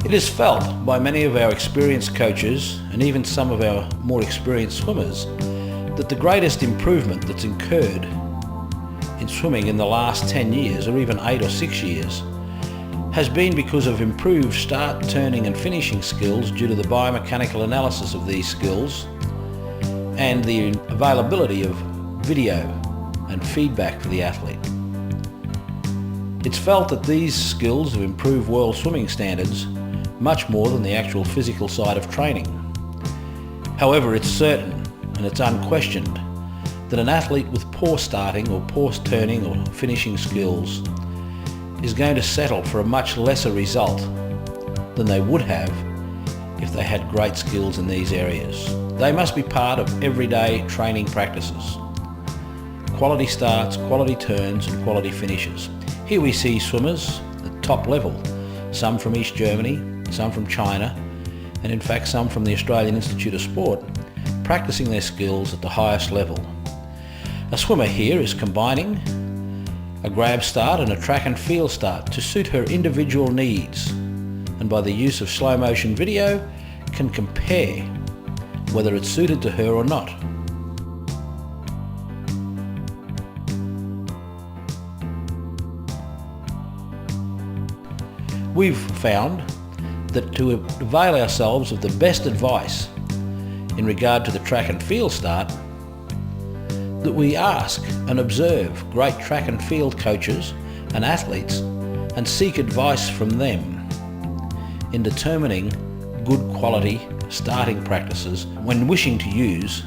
It is felt by many of our experienced coaches and even some of our more experienced swimmers that the greatest improvement that's incurred in swimming in the last 10 years or even 8 or 6 years has been because of improved start, turning and finishing skills due to the biomechanical analysis of these skills and the availability of video and feedback for the athlete. It's felt that these skills have improved world swimming standards much more than the actual physical side of training. However, it's certain and it's unquestioned that an athlete with poor starting or poor turning or finishing skills is going to settle for a much lesser result than they would have if they had great skills in these areas. They must be part of everyday training practices. Quality starts, quality turns and quality finishes. Here we see swimmers at top level, some from East Germany, some from China, and in fact some from the Australian Institute of Sport, practicing their skills at the highest level. A swimmer here is combining a grab start and a track and field start to suit her individual needs, and by the use of slow motion video can compare whether it's suited to her or not. We've found that to avail ourselves of the best advice in regard to the track and field start, that we ask and observe great track and field coaches and athletes and seek advice from them in determining good quality starting practices when wishing to use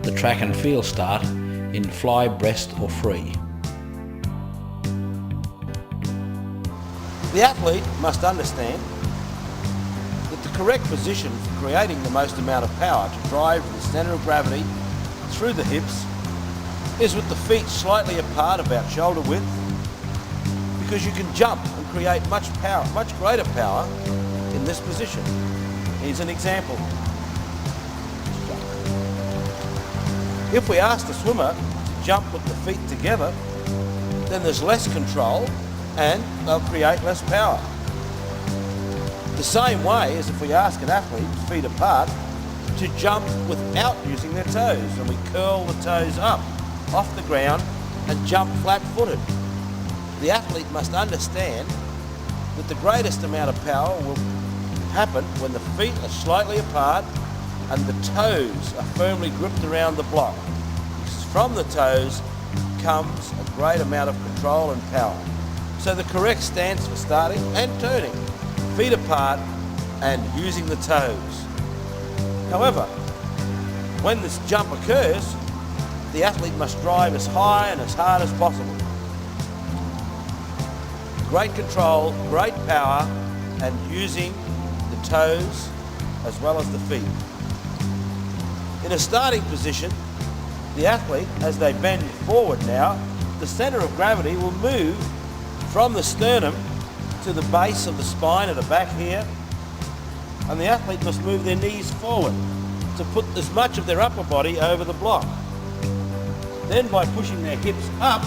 the track and field start in fly, breast or free. The athlete must understand that the correct position for creating the most amount of power to drive the centre of gravity through the hips is with the feet slightly apart, about shoulder width, because you can jump and create much greater power in this position. Here's an example. If we ask the swimmer to jump with the feet together, then there's less control and they'll create less power. The same way as if we ask an athlete, feet apart, to jump without using their toes, and we curl the toes up off the ground and jump flat-footed. The athlete must understand that the greatest amount of power will happen when the feet are slightly apart and the toes are firmly gripped around the block, because from the toes comes a great amount of control and power. So the correct stance for starting and turning, feet apart and using the toes. However, when this jump occurs, the athlete must drive as high and as hard as possible. Great control, great power, and using the toes as well as the feet. In a starting position, the athlete, as they bend forward now, the centre of gravity will move from the sternum to the base of the spine at the back here, and the athlete must move their knees forward to put as much of their upper body over the block. Then by pushing their hips up,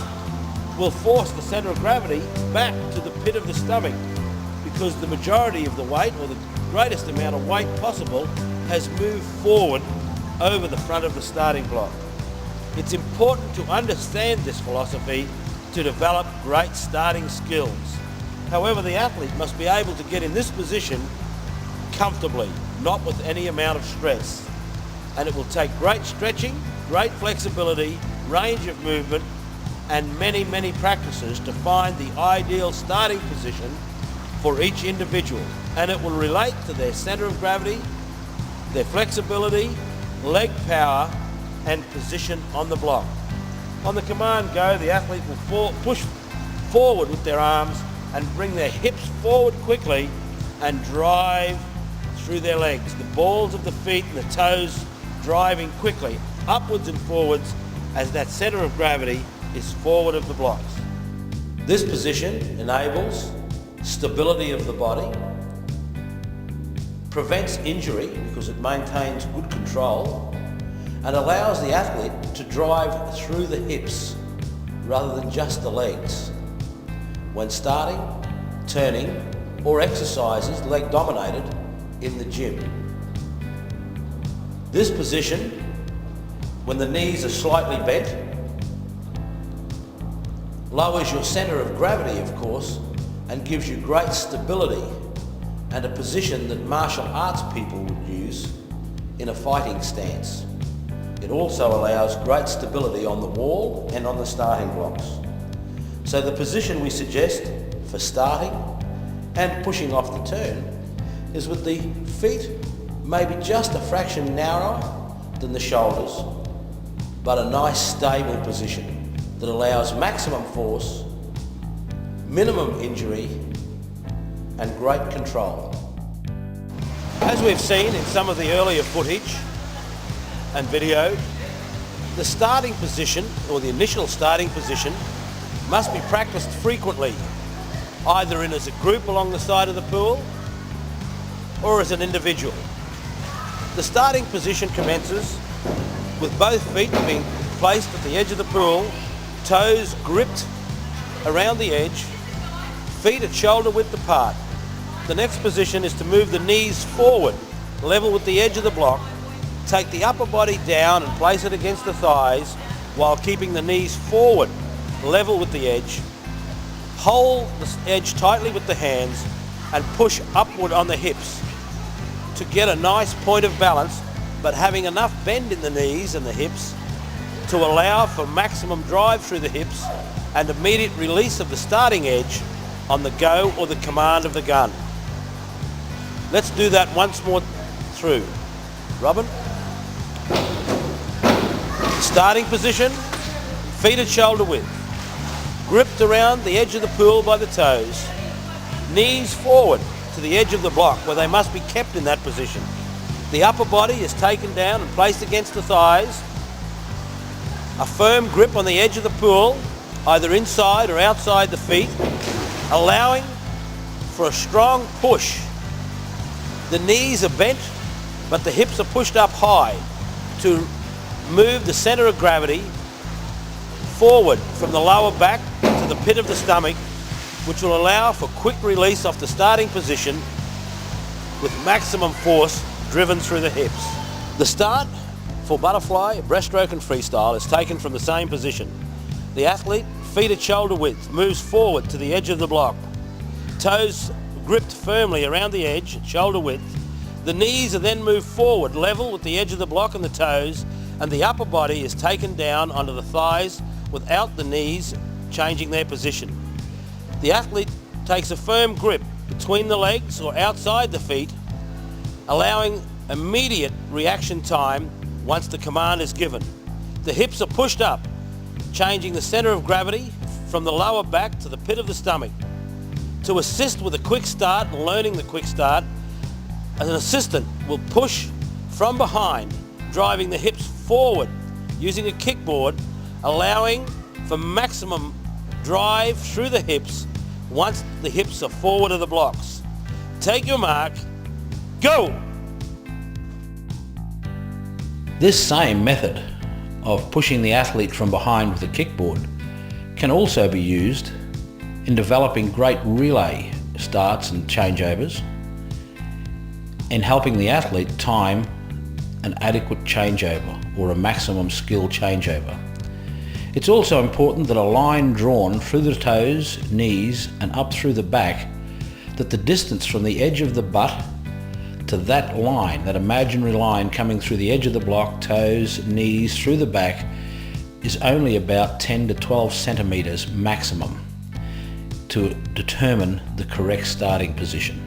we'll force the centre of gravity back to the pit of the stomach, because the majority of the weight, or the greatest amount of weight possible, has moved forward over the front of the starting block. It's important to understand this philosophy to develop great starting skills. However, the athlete must be able to get in this position comfortably, not with any amount of stress. And it will take great stretching, great flexibility, range of movement, and many, many practices to find the ideal starting position for each individual. And it will relate to their centre of gravity, their flexibility, leg power, and position on the block. On the command go, the athlete will push forward with their arms and bring their hips forward quickly and drive through their legs. The balls of the feet and the toes driving quickly, upwards and forwards, as that centre of gravity is forward of the blocks. This position enables stability of the body, prevents injury because it maintains good control, and allows the athlete to drive through the hips rather than just the legs when starting, turning or exercises leg dominated in the gym. This position, when the knees are slightly bent, lowers your centre of gravity, of course, and gives you great stability, and a position that martial arts people would use in a fighting stance. It also allows great stability on the wall and on the starting blocks. So the position we suggest for starting and pushing off the turn is with the feet maybe just a fraction narrower than the shoulders, but a nice stable position that allows maximum force, minimum injury, and great control. As we've seen in some of the earlier footage and video, the starting position, or the initial starting position, must be practiced frequently, either as a group along the side of the pool or as an individual. The starting position commences with both feet being placed at the edge of the pool, toes gripped around the edge, feet at shoulder width apart. The next position is to move the knees forward, level with the edge of the block, take the upper body down and place it against the thighs while keeping the knees forward, level with the edge. Hold the edge tightly with the hands and push upward on the hips to get a nice point of balance, but having enough bend in the knees and the hips to allow for maximum drive through the hips and immediate release of the starting edge on the go or the command of the gun. Let's do that once more through. Robin? Starting position, feet at shoulder width, gripped around the edge of the pool by the toes, knees forward to the edge of the block where they must be kept in that position. The upper body is taken down and placed against the thighs. A firm grip on the edge of the pool, either inside or outside the feet, allowing for a strong push. The knees are bent, but the hips are pushed up high to move the centre of gravity forward from the lower back to the pit of the stomach, which will allow for quick release off the starting position with maximum force driven through the hips. The start for butterfly, breaststroke and freestyle is taken from the same position. The athlete, feet at shoulder width, moves forward to the edge of the block. Toes gripped firmly around the edge at shoulder width. The knees are then moved forward, level with the edge of the block and the toes, and the upper body is taken down onto the thighs without the knees changing their position. The athlete takes a firm grip between the legs or outside the feet, allowing immediate reaction time once the command is given. The hips are pushed up, changing the centre of gravity from the lower back to the pit of the stomach. To assist with a quick start and learning the quick start, an assistant will push from behind, driving the hips forward using a kickboard, allowing for maximum drive through the hips once the hips are forward of the blocks. Take your mark, go! This same method of pushing the athlete from behind with a kickboard can also be used in developing great relay starts and changeovers and helping the athlete time an adequate changeover or a maximum skill changeover. It's also important that a line drawn through the toes, knees and up through the back, that the distance from the edge of the butt to that line, that imaginary line coming through the edge of the block, toes, knees, through the back, is only about 10 to 12 centimetres maximum to determine the correct starting position.